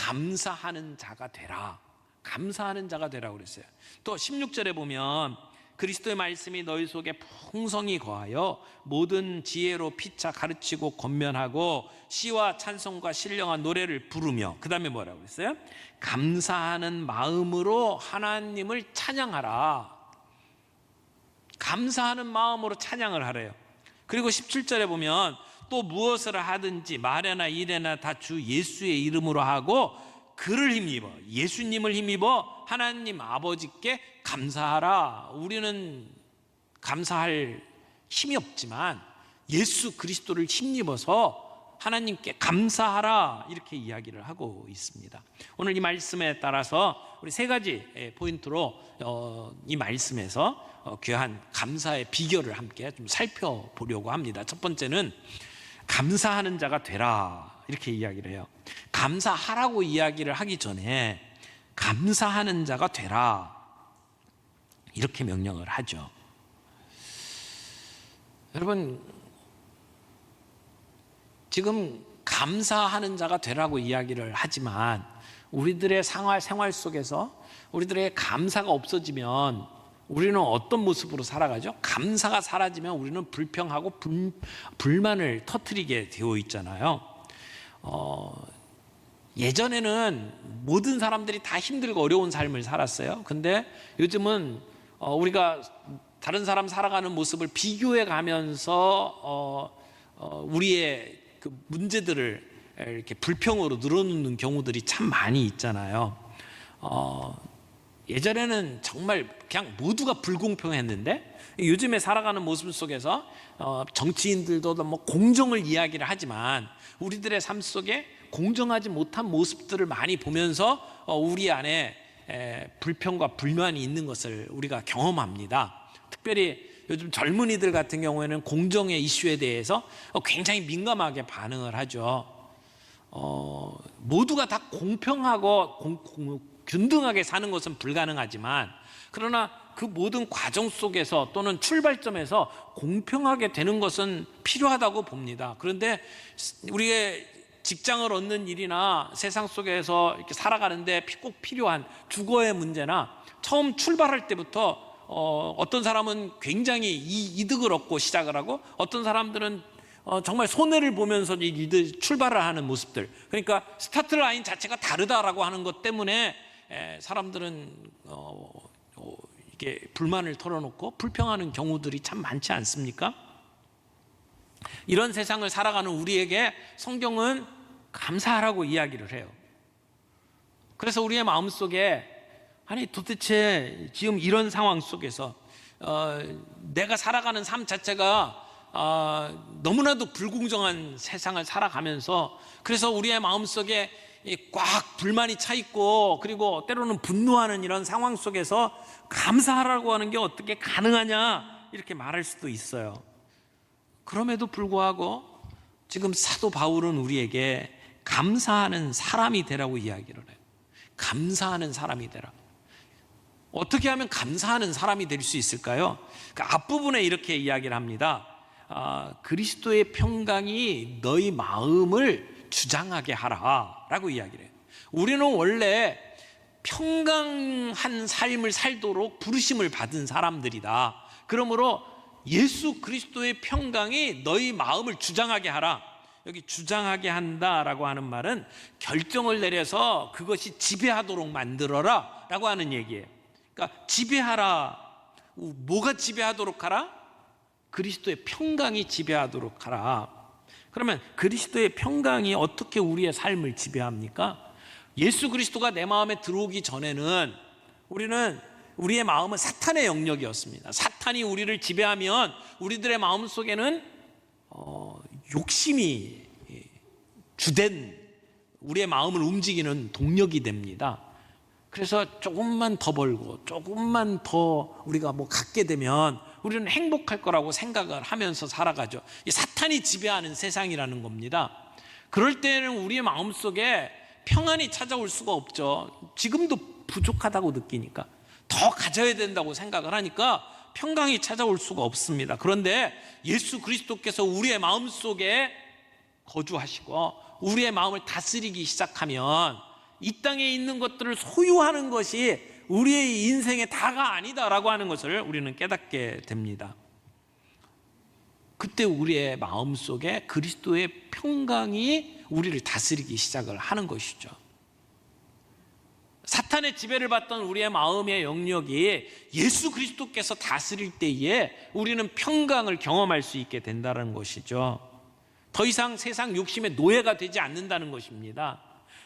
감사하는 자가 되라. 감사하는 자가 되라고 그랬어요. 또 16절에 보면 그리스도의 말씀이 너희 속에 풍성히 거하여 모든 지혜로 피차 가르치고 권면하고 시와 찬송과 신령한 노래를 부르며, 그 다음에 뭐라고 그랬어요? 감사하는 마음으로 하나님을 찬양하라. 감사하는 마음으로 찬양을 하래요. 그리고 17절에 보면 또 무엇을 하든지 말에나 일에나 다 주 예수의 이름으로 하고 그를 힘입어, 예수님을 힘입어 하나님 아버지께 감사하라. 우리는 감사할 힘이 없지만 예수 그리스도를 힘입어서 하나님께 감사하라, 이렇게 이야기를 하고 있습니다. 오늘 이 말씀에 따라서 우리 세 가지 포인트로 이 말씀에서 귀한 감사의 비결을 함께 좀 살펴보려고 합니다. 첫 번째는 감사하는 자가 되라, 이렇게 이야기를 해요. 감사하라고 이야기를 하기 전에 감사하는 자가 되라, 이렇게 명령을 하죠. 여러분, 지금 감사하는 자가 되라고 이야기를 하지만 우리들의 생활 속에서 우리들의 감사가 없어지면 우리는 어떤 모습으로 살아가죠? 감사가 사라지면 우리는 불평하고 불만을 터뜨리게 되어 있잖아요. 예전에는 모든 사람들이 다 힘들고 어려운 삶을 살았어요. 근데 요즘은 우리가 다른 사람 살아가는 모습을 비교해 가면서 우리의 그 문제들을 이렇게 불평으로 늘어놓는 경우들이 참 많이 있잖아요. 예전에는 정말 그냥 모두가 불공평했는데 요즘에 살아가는 모습 속에서 정치인들도 뭐 공정을 이야기를 하지만 우리들의 삶 속에 공정하지 못한 모습들을 많이 보면서 우리 안에 불평과 불만이 있는 것을 우리가 경험합니다. 특별히 요즘 젊은이들 같은 경우에는 공정의 이슈에 대해서 굉장히 민감하게 반응을 하죠. 모두가 다 공평하고 균등하게 사는 것은 불가능하지만, 그러나 그 모든 과정 속에서 또는 출발점에서 공평하게 되는 것은 필요하다고 봅니다. 그런데 우리의 직장을 얻는 일이나 세상 속에서 이렇게 살아가는데 꼭 필요한 주거의 문제나 처음 출발할 때부터 어떤 사람은 굉장히 이득을 얻고 시작을 하고 어떤 사람들은 정말 손해를 보면서 출발을 하는 모습들, 그러니까 스타트 라인 자체가 다르다라고 하는 것 때문에 사람들은 이게 불만을 털어놓고 불평하는 경우들이 참 많지 않습니까? 이런 세상을 살아가는 우리에게 성경은 감사하라고 이야기를 해요. 그래서 우리의 마음속에 아니 도대체 지금 이런 상황 속에서 내가 살아가는 삶 자체가 너무나도 불공정한 세상을 살아가면서, 그래서 우리의 마음속에 꽉 불만이 차 있고 그리고 때로는 분노하는 이런 상황 속에서 감사하라고 하는 게 어떻게 가능하냐, 이렇게 말할 수도 있어요. 그럼에도 불구하고 지금 사도 바울은 우리에게 감사하는 사람이 되라고 이야기를 해요. 감사하는 사람이 되라. 어떻게 하면 감사하는 사람이 될 수 있을까요? 그 앞부분에 이렇게 이야기를 합니다. 그리스도의 평강이 너희 마음을 주장하게 하라 라고 이야기를 해요. 우리는 원래 평강한 삶을 살도록 부르심을 받은 사람들이다. 그러므로 예수 그리스도의 평강이 너희 마음을 주장하게 하라. 여기 주장하게 한다라고 하는 말은 결정을 내려서 그것이 지배하도록 만들어라 라고 하는 얘기예요. 그러니까 지배하라. 뭐가 지배하도록 하라? 그리스도의 평강이 지배하도록 하라. 그러면 그리스도의 평강이 어떻게 우리의 삶을 지배합니까? 예수 그리스도가 내 마음에 들어오기 전에는 우리의 마음은 사탄의 영역이었습니다. 사탄이 우리를 지배하면 우리들의 마음 속에는 욕심이 주된 우리의 마음을 움직이는 동력이 됩니다. 그래서 조금만 더 벌고 조금만 더 우리가 갖게 되면 우리는 행복할 거라고 생각을 하면서 살아가죠. 이 사탄이 지배하는 세상이라는 겁니다. 그럴 때는 우리의 마음속에 평안이 찾아올 수가 없죠. 지금도 부족하다고 느끼니까, 더 가져야 된다고 생각을 하니까 평강이 찾아올 수가 없습니다. 그런데 예수 그리스도께서 우리의 마음속에 거주하시고 우리의 마음을 다스리기 시작하면 이 땅에 있는 것들을 소유하는 것이 우리의 인생의 다가 아니다라고 하는 것을 우리는 깨닫게 됩니다. 그때 우리의 마음속에 그리스도의 평강이 우리를 다스리기 시작을 하는 것이죠. 사탄의 지배를 받던 우리의 마음의 영역이 예수 그리스도께서 다스릴 때에 우리는 평강을 경험할 수 있게 된다는 것이죠. 더 이상 세상 욕심의 노예가 되지 않는다는 것입니다.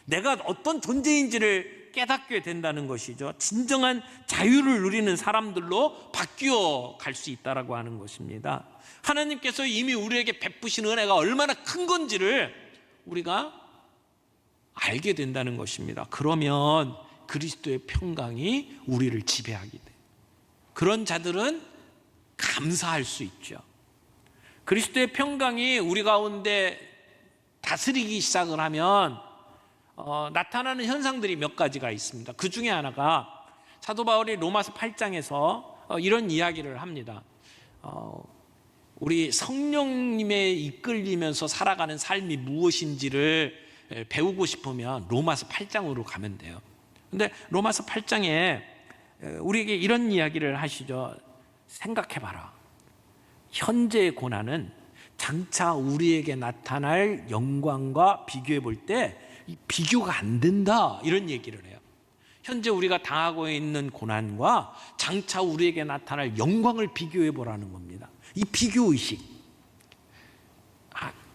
내가 어떤 존재인지를 깨닫게 된다는 것이죠. 진정한 자유를 누리는 사람들로 바뀌어 갈 수 있다고 하는 것입니다. 하나님께서 이미 우리에게 베푸신 은혜가 얼마나 큰 건지를 우리가 알게 된다는 것입니다. 그러면 그리스도의 평강이 우리를 지배하게 돼요. 그런 자들은 감사할 수 있죠. 그리스도의 평강이 우리 가운데 다스리기 시작을 하면 나타나는 현상들이 몇 가지가 있습니다. 그 중에 하나가 사도 바울이 로마서 8장에서 이런 이야기를 합니다. 우리 성령님에 이끌리면서 살아가는 삶이 무엇인지를 배우고 싶으면 로마서 8장으로 가면 돼요. 근데 로마서 8장에 우리에게 이런 이야기를 하시죠. 생각해봐라. 현재의 고난은 장차 우리에게 나타날 영광과 비교해 볼 때 비교가 안 된다, 이런 얘기를 해요. 현재 우리가 당하고 있는 고난과 장차 우리에게 나타날 영광을 비교해 보라는 겁니다. 이 비교의식,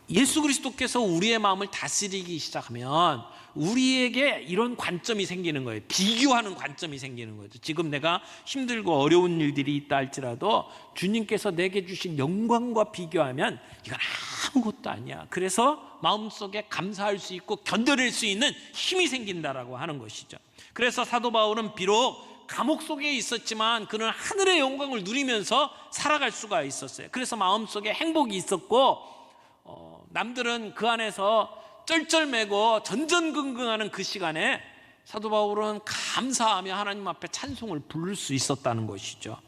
예수 그리스도께서 우리의 마음을 다스리기 시작하면 우리에게 이런 관점이 생기는 거예요. 비교하는 관점이 생기는 거죠. 지금 내가 힘들고 어려운 일들이 있다 할지라도 주님께서 내게 주신 영광과 비교하면 이건 아무것도 아니야. 그래서 마음속에 감사할 수 있고 견뎌낼 수 있는 힘이 생긴다라고 하는 것이죠. 그래서 사도 바울은 비록 감옥 속에 있었지만 그는 하늘의 영광을 누리면서 살아갈 수가 있었어요. 그래서 마음속에 행복이 있었고 남들은 그 안에서 쩔쩔매고 전전긍긍하는 그 시간에 사도 바울은 감사하며 하나님 앞에 찬송을 부를 수 있었다는 것이죠.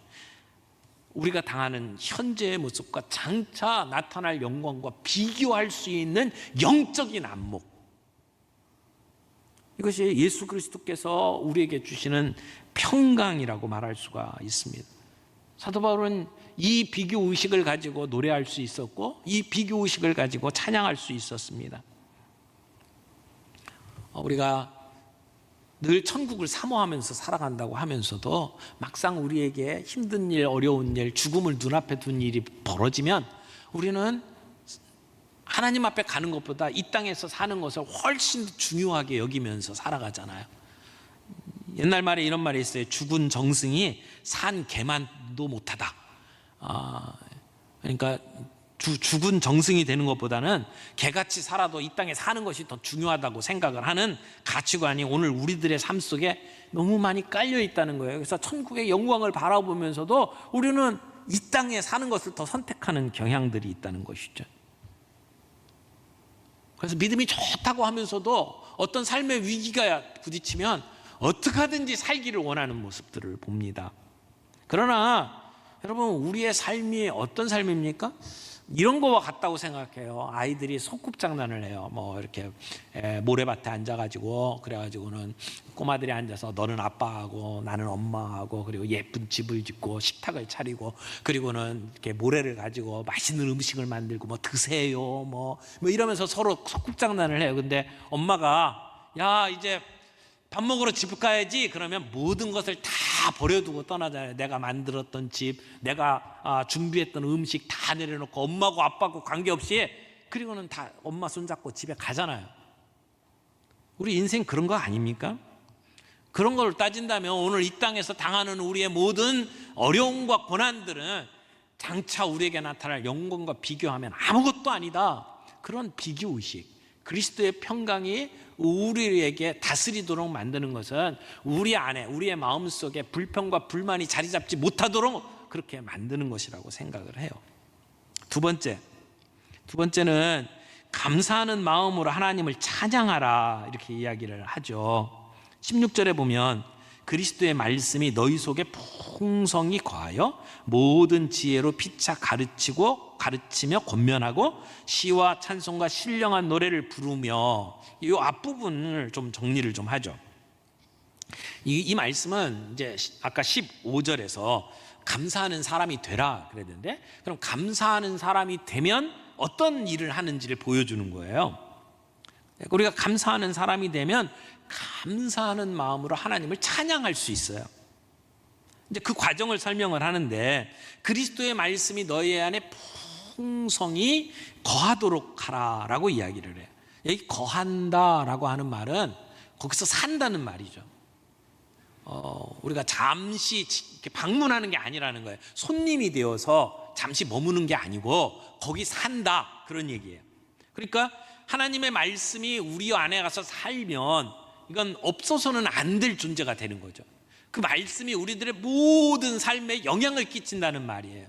우리가 당하는 현재의 모습과 장차 나타날 영광과 비교할 수 있는 영적인 안목, 이것이 예수 그리스도께서 우리에게 주시는 평강이라고 말할 수가 있습니다. 사도 바울은 이 비교의식을 가지고 노래할 수 있었고 이 비교의식을 가지고 찬양할 수 있었습니다. 우리가 늘 천국을 사모하면서 살아간다고 하면서도 막상 우리에게 힘든 일, 어려운 일, 죽음을 눈앞에 둔 일이 벌어지면 우리는 하나님 앞에 가는 것보다 이 땅에서 사는 것을 훨씬 더 중요하게 여기면서 살아가잖아요. 옛날 말에 이런 말이 있어요. 죽은 정승이 산 개만도 못하다. 그러니까 죽은 정승이 되는 것보다는 개같이 살아도 이 땅에 사는 것이 더 중요하다고 생각을 하는 가치관이 오늘 우리들의 삶 속에 너무 많이 깔려 있다는 거예요. 그래서 천국의 영광을 바라보면서도 우리는 이 땅에 사는 것을 더 선택하는 경향들이 있다는 것이죠. 그래서 믿음이 좋다고 하면서도 어떤 삶의 위기가 부딪히면 어떻게 하든지 살기를 원하는 모습들을 봅니다. 그러나 여러분, 우리의 삶이 어떤 삶입니까? 이런 거와 같다고 생각해요. 아이들이 소꿉장난을 해요. 뭐 이렇게 모래밭에 앉아가지고, 그래가지고는 꼬마들이 앉아서 너는 아빠하고 나는 엄마하고, 그리고 예쁜 집을 짓고 식탁을 차리고, 그리고는 이렇게 모래를 가지고 맛있는 음식을 만들고 뭐 드세요 뭐 이러면서 서로 소꿉장난을 해요. 근데 엄마가 야 이제 밥 먹으러 집 가야지 그러면 모든 것을 다 버려두고 떠나잖아요. 내가 만들었던 집, 내가 준비했던 음식 다 내려놓고 엄마고 아빠고 관계없이, 그리고는 다 엄마 손잡고 집에 가잖아요. 우리 인생 그런 거 아닙니까? 그런 걸 따진다면 오늘 이 땅에서 당하는 우리의 모든 어려움과 고난들은 장차 우리에게 나타날 영광과 비교하면 아무것도 아니다. 그런 비교의식, 그리스도의 평강이 우리에게 다스리도록 만드는 것은 우리 안에, 우리의 마음속에 불평과 불만이 자리 잡지 못하도록 그렇게 만드는 것이라고 생각을 해요. 두 번째는 감사하는 마음으로 하나님을 찬양하라, 이렇게 이야기를 하죠. 16절에 보면 그리스도의 말씀이 너희 속에 풍성히 거하여 모든 지혜로 피차 가르치며 권면하고 시와 찬송과 신령한 노래를 부르며, 이 앞부분을 좀 정리를 좀 하죠. 이 말씀은 이제 아까 15절에서 감사하는 사람이 되라 그랬는데, 그럼 감사하는 사람이 되면 어떤 일을 하는지를 보여주는 거예요. 우리가 감사하는 사람이 되면 감사하는 마음으로 하나님을 찬양할 수 있어요. 이제 그 과정을 설명을 하는데, 그리스도의 말씀이 너희 안에 풍성히 거하도록 하라라고 이야기를 해요. 여기 거한다라고 하는 말은 거기서 산다는 말이죠. 우리가 잠시 이렇게 방문하는 게 아니라는 거예요. 손님이 되어서 잠시 머무는 게 아니고 거기 산다, 그런 얘기예요. 그러니까 하나님의 말씀이 우리 안에 가서 살면 이건 없어서는 안 될 존재가 되는 거죠. 그 말씀이 우리들의 모든 삶에 영향을 끼친다는 말이에요.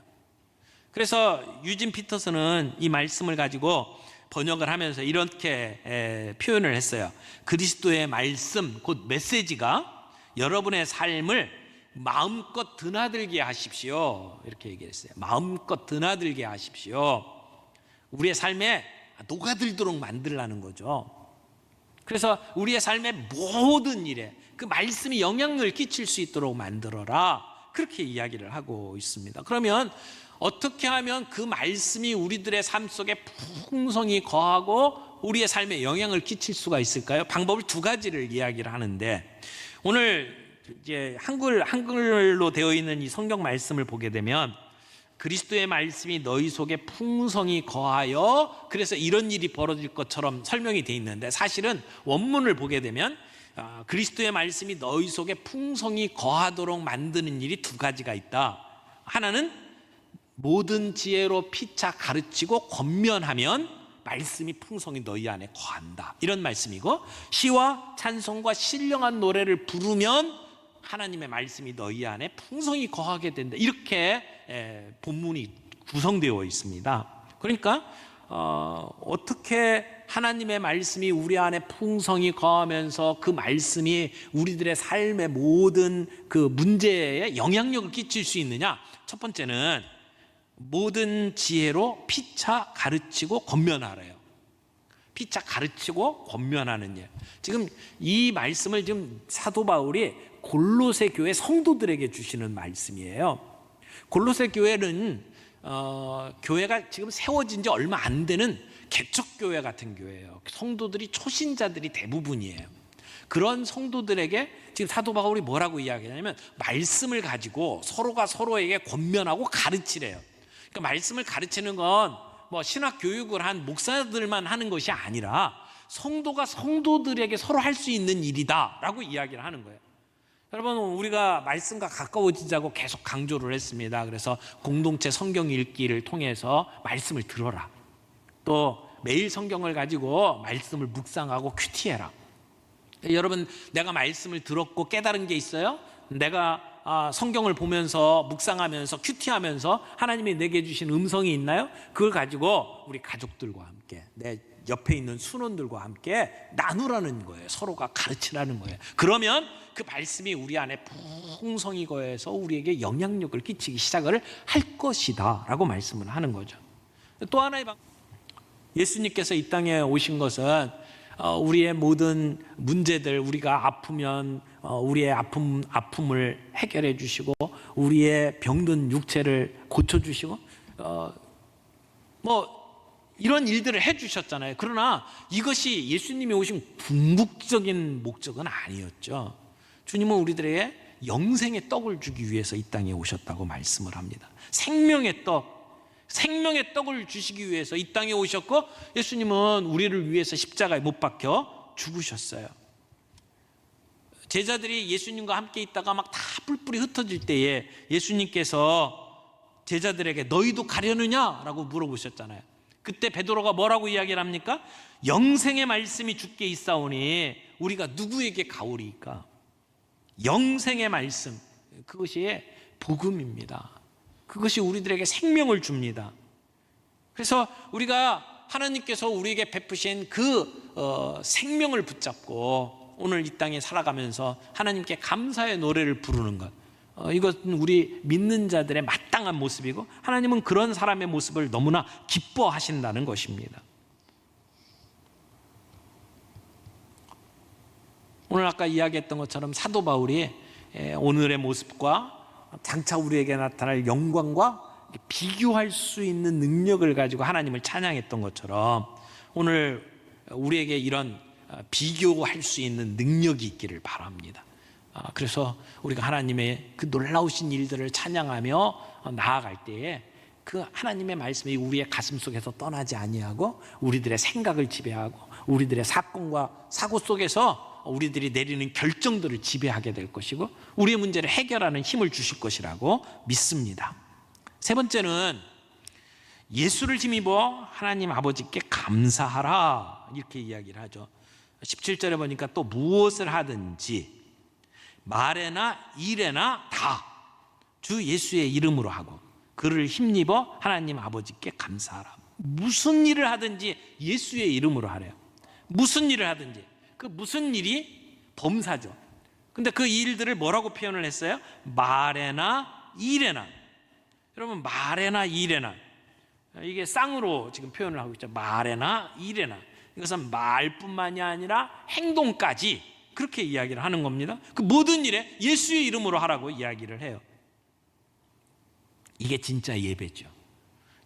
그래서 유진 피터슨은 이 말씀을 가지고 번역을 하면서 이렇게 표현을 했어요. 그리스도의 말씀, 곧 메시지가 여러분의 삶을 마음껏 드나들게 하십시오, 이렇게 얘기했어요. 마음껏 드나들게 하십시오. 우리의 삶에 녹아들도록 만들라는 거죠. 그래서 우리의 삶의 모든 일에 그 말씀이 영향을 끼칠 수 있도록 만들어라, 그렇게 이야기를 하고 있습니다. 그러면 어떻게 하면 그 말씀이 우리들의 삶 속에 풍성히 거하고 우리의 삶에 영향을 끼칠 수가 있을까요? 방법을 두 가지를 이야기를 하는데, 오늘 이제 한글로 되어 있는 이 성경 말씀을 보게 되면 그리스도의 말씀이 너희 속에 풍성히 거하여, 그래서 이런 일이 벌어질 것처럼 설명이 되어 있는데, 사실은 원문을 보게 되면 그리스도의 말씀이 너희 속에 풍성히 거하도록 만드는 일이 두 가지가 있다. 하나는 모든 지혜로 피차 가르치고 권면하면 말씀이 풍성히 너희 안에 거한다, 이런 말씀이고, 시와 찬송과 신령한 노래를 부르면 하나님의 말씀이 너희 안에 풍성히 거하게 된다, 이렇게 본문이 구성되어 있습니다. 그러니까 어떻게 하나님의 말씀이 우리 안에 풍성히 거하면서 그 말씀이 우리들의 삶의 모든 그 문제에 영향력을 끼칠 수 있느냐? 첫 번째는 모든 지혜로 피차 가르치고 권면하래요. 피차 가르치고 권면하는 일. 지금 이 말씀을 지금 사도 바울이 골로새 교회 성도들에게 주시는 말씀이에요. 골로새 교회는 교회가 지금 세워진 지 얼마 안 되는 개척교회 같은 교회예요. 성도들이 초신자들이 대부분이에요. 그런 성도들에게 지금 사도 바울이 뭐라고 이야기하냐면, 말씀을 가지고 서로가 서로에게 권면하고 가르치래요. 그러니까 말씀을 가르치는 건 뭐 신학 교육을 한 목사들만 하는 것이 아니라 성도가 성도들에게 서로 할 수 있는 일이다라고 이야기를 하는 거예요. 여러분, 우리가 말씀과 가까워지자고 계속 강조를 했습니다. 그래서 공동체 성경 읽기를 통해서 말씀을 들어라. 또 매일 성경을 가지고 말씀을 묵상하고 큐티해라. 여러분, 내가 말씀을 들었고 깨달은 게 있어요? 내가 성경을 보면서 묵상하면서 큐티하면서 하나님이 내게 주신 음성이 있나요? 그걸 가지고 우리 가족들과 함께, 내 옆에 있는 순원들과 함께 나누라는 거예요. 서로가 가르치라는 거예요. 그러면 그 말씀이 우리 안에 풍성히 거해서 우리에게 영향력을 끼치기 시작을 할 것이다 라고 말씀을 하는 거죠. 또 하나의 예수님께서 이 땅에 오신 것은 우리의 모든 문제들, 우리가 아프면 우리의 아픔을 해결해 주시고 우리의 병든 육체를 고쳐주시고 이런 일들을 해주셨잖아요. 그러나 이것이 예수님이 오신 궁극적인 목적은 아니었죠. 주님은 우리들에게 영생의 떡을 주기 위해서 이 땅에 오셨다고 말씀을 합니다. 생명의 떡을 주시기 위해서 이 땅에 오셨고, 예수님은 우리를 위해서 십자가에 못 박혀 죽으셨어요. 제자들이 예수님과 함께 있다가 막 다 뿔뿔이 흩어질 때에 예수님께서 제자들에게 너희도 가려느냐라고 물어보셨잖아요. 그때 베드로가 뭐라고 이야기를 합니까? 영생의 말씀이 주께 있사오니 우리가 누구에게 가오리이까? 영생의 말씀, 그것이 복음입니다. 그것이 우리들에게 생명을 줍니다. 그래서 우리가 하나님께서 우리에게 베푸신 그 생명을 붙잡고 오늘 이 땅에 살아가면서 하나님께 감사의 노래를 부르는 것, 이것은 우리 믿는 자들의 마땅한 모습이고 하나님은 그런 사람의 모습을 너무나 기뻐하신다는 것입니다. 오늘 아까 이야기했던 것처럼 사도 바울이 오늘의 모습과 장차 우리에게 나타날 영광과 비교할 수 있는 능력을 가지고 하나님을 찬양했던 것처럼 오늘 우리에게 이런 비교할 수 있는 능력이 있기를 바랍니다. 그래서 우리가 하나님의 그 놀라우신 일들을 찬양하며 나아갈 때에 그 하나님의 말씀이 우리의 가슴 속에서 떠나지 아니하고 우리들의 생각을 지배하고 우리들의 사건과 사고 속에서 우리들이 내리는 결정들을 지배하게 될 것이고 우리의 문제를 해결하는 힘을 주실 것이라고 믿습니다. 세 번째는 예수를 힘입어 하나님 아버지께 감사하라, 이렇게 이야기를 하죠. 17절에 보니까 또 무엇을 하든지 말에나 일에나 다 주 예수의 이름으로 하고 그를 힘입어 하나님 아버지께 감사하라. 무슨 일을 하든지 예수의 이름으로 하래요. 무슨 일을 하든지. 그 무슨 일이 범사죠. 근데 그 일들을 뭐라고 표현을 했어요? 말에나 일에나. 여러분, 말에나 일에나, 이게 쌍으로 지금 표현을 하고 있죠. 말에나 일에나. 이것은 말뿐만이 아니라 행동까지 그렇게 이야기를 하는 겁니다. 그 모든 일에 예수의 이름으로 하라고 이야기를 해요. 이게 진짜 예배죠.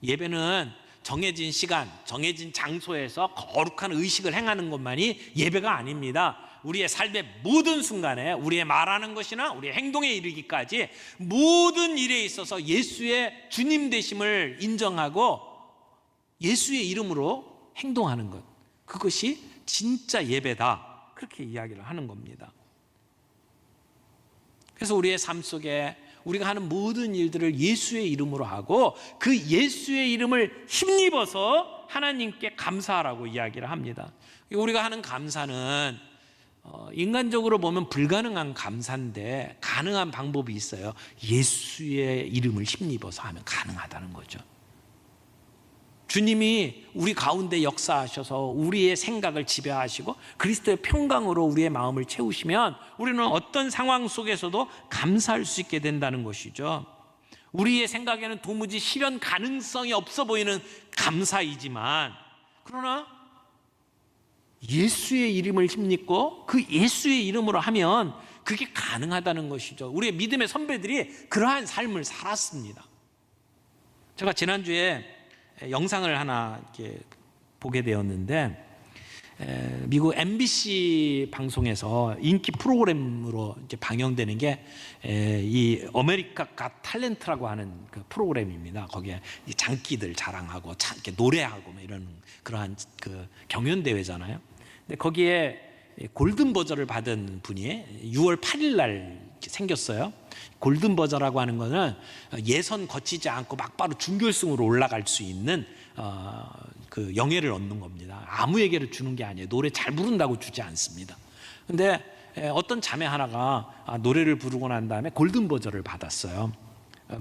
예배는 정해진 시간, 정해진 장소에서 거룩한 의식을 행하는 것만이 예배가 아닙니다. 우리의 삶의 모든 순간에 우리의 말하는 것이나 우리의 행동에 이르기까지 모든 일에 있어서 예수의 주님 되심을 인정하고 예수의 이름으로 행동하는 것, 그것이 진짜 예배다, 그렇게 이야기를 하는 겁니다. 그래서 우리의 삶 속에 우리가 하는 모든 일들을 예수의 이름으로 하고 그 예수의 이름을 힘입어서 하나님께 감사하라고 이야기를 합니다. 우리가 하는 감사는 인간적으로 보면 불가능한 감사인데 가능한 방법이 있어요. 예수의 이름을 힘입어서 하면 가능하다는 거죠. 주님이 우리 가운데 역사하셔서 우리의 생각을 지배하시고 그리스도의 평강으로 우리의 마음을 채우시면 우리는 어떤 상황 속에서도 감사할 수 있게 된다는 것이죠. 우리의 생각에는 도무지 실현 가능성이 없어 보이는 감사이지만, 그러나 예수의 이름을 힘입고 그 예수의 이름으로 하면 그게 가능하다는 것이죠. 우리의 믿음의 선배들이 그러한 삶을 살았습니다. 제가 지난주에 영상을 하나 이렇게 보게 되었는데, 미국 MBC 방송에서 인기 프로그램으로 이제 방영되는 게 이 아메리카 갓 탤런트라고 하는 그 프로그램입니다. 거기에 장기들 자랑하고 이렇게 노래하고 뭐 이런 그러한 그 경연 대회잖아요. 근데 거기에 골든 버저를 받은 분이 6월 8일 날 생겼어요. 골든 버저라고 하는 거는 예선 거치지 않고 막바로 준결승으로 올라갈 수 있는 그 영예를 얻는 겁니다. 아무에게를 주는 게 아니에요. 노래 잘 부른다고 주지 않습니다. 근데 어떤 자매 하나가 노래를 부르고 난 다음에 골든 버저를 받았어요.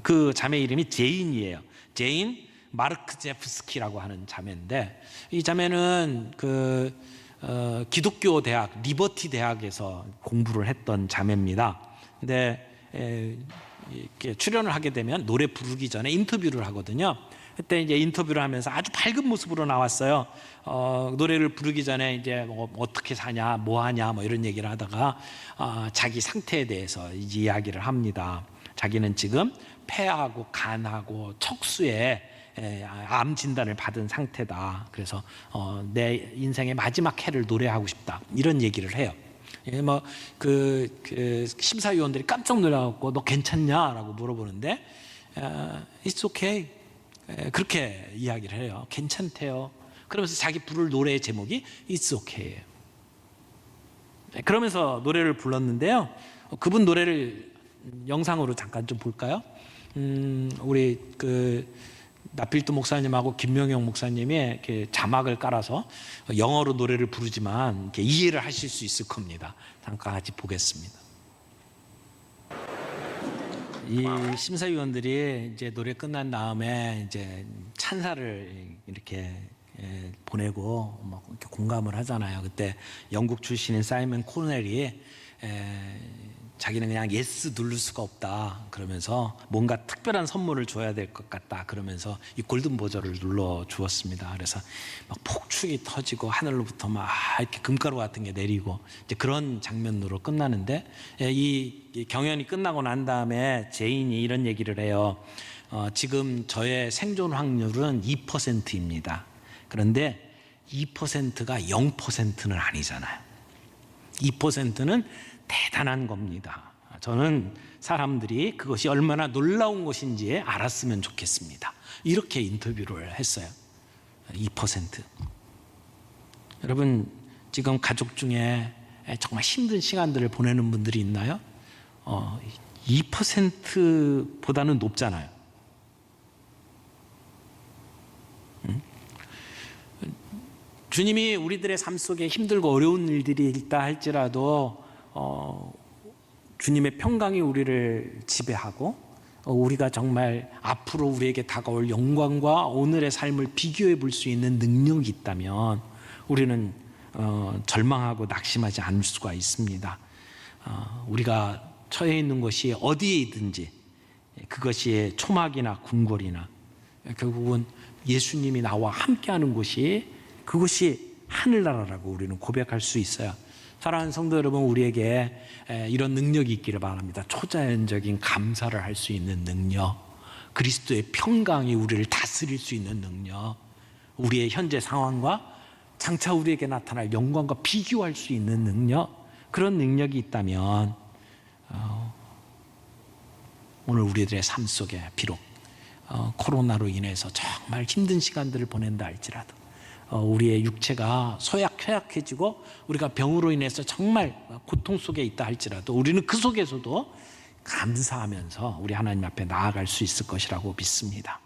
그 자매 이름이 제인이에요. 제인 마르크제프스키라고 하는 자매인데, 이 자매는 그 기독교 대학 리버티 대학에서 공부를 했던 자매입니다. 근데 이렇게 출연을 하게 되면 노래 부르기 전에 인터뷰를 하거든요. 그때 이제 인터뷰를 하면서 아주 밝은 모습으로 나왔어요. 노래를 부르기 전에 이제 뭐 어떻게 사냐, 뭐 하냐, 뭐 이런 얘기를 하다가 자기 상태에 대해서 이제 이야기를 합니다. 자기는 지금 폐하고 간하고 척수에 암 진단을 받은 상태다. 그래서 내 인생의 마지막 해를 노래하고 싶다, 이런 얘기를 해요. 그 심사위원들이 깜짝 놀라갖고 너 괜찮냐라고 물어보는데 It's okay, 그렇게 이야기를 해요. 괜찮대요. 그러면서 자기 부를 노래의 제목이 It's okay. 그러면서 노래를 불렀는데요. 그분 노래를 영상으로 잠깐 좀 볼까요? 우리 그 나필도 목사님하고 김명영 목사님이 이렇게 자막을 깔아서 영어로 노래를 부르지만 이렇게 이해를 하실 수 있을 겁니다. 잠깐 같이 보겠습니다. 이 심사위원들이 이제 노래 끝난 다음에 이제 찬사를 이렇게 보내고 막 이렇게 공감을 하잖아요. 그때 영국 출신인 사이먼 코넬이 자기는 그냥 예스 누를 수가 없다 그러면서 뭔가 특별한 선물을 줘야 될 것 같다 그러면서 이 골든 버저를 눌러 주었습니다. 그래서 막 폭죽이 터지고 하늘로부터 막 이렇게 금가루 같은 게 내리고 이제 그런 장면으로 끝나는데, 이 경연이 끝나고 난 다음에 제인이 이런 얘기를 해요. 지금 저의 생존 확률은 2%입니다. 그런데 2%가 0%는 아니잖아요. 2%는 대단한 겁니다. 저는 사람들이 그것이 얼마나 놀라운 것인지 알았으면 좋겠습니다. 이렇게 인터뷰를 했어요. 2%. 여러분, 지금 가족 중에 정말 힘든 시간들을 보내는 분들이 있나요? 2%보다는 높잖아요. 주님이 우리들의 삶 속에 힘들고 어려운 일들이 있다 할지라도 주님의 평강이 우리를 지배하고 우리가 정말 앞으로 우리에게 다가올 영광과 오늘의 삶을 비교해 볼 수 있는 능력이 있다면 우리는 절망하고 낙심하지 않을 수가 있습니다. 우리가 처해 있는 것이 어디에 있든지 그것이 초막이나 궁궐이나 결국은 예수님이 나와 함께하는 곳이 그것이 하늘나라라고 우리는 고백할 수 있어요. 사랑하는 성도 여러분, 우리에게 이런 능력이 있기를 바랍니다. 초자연적인 감사를 할 수 있는 능력, 그리스도의 평강이 우리를 다스릴 수 있는 능력, 우리의 현재 상황과 장차 우리에게 나타날 영광과 비교할 수 있는 능력, 그런 능력이 있다면 오늘 우리들의 삶 속에 비록 코로나로 인해서 정말 힘든 시간들을 보낸다 할지라도 우리의 육체가 허약해지고 우리가 병으로 인해서 정말 고통 속에 있다 할지라도 우리는 그 속에서도 감사하면서 우리 하나님 앞에 나아갈 수 있을 것이라고 믿습니다.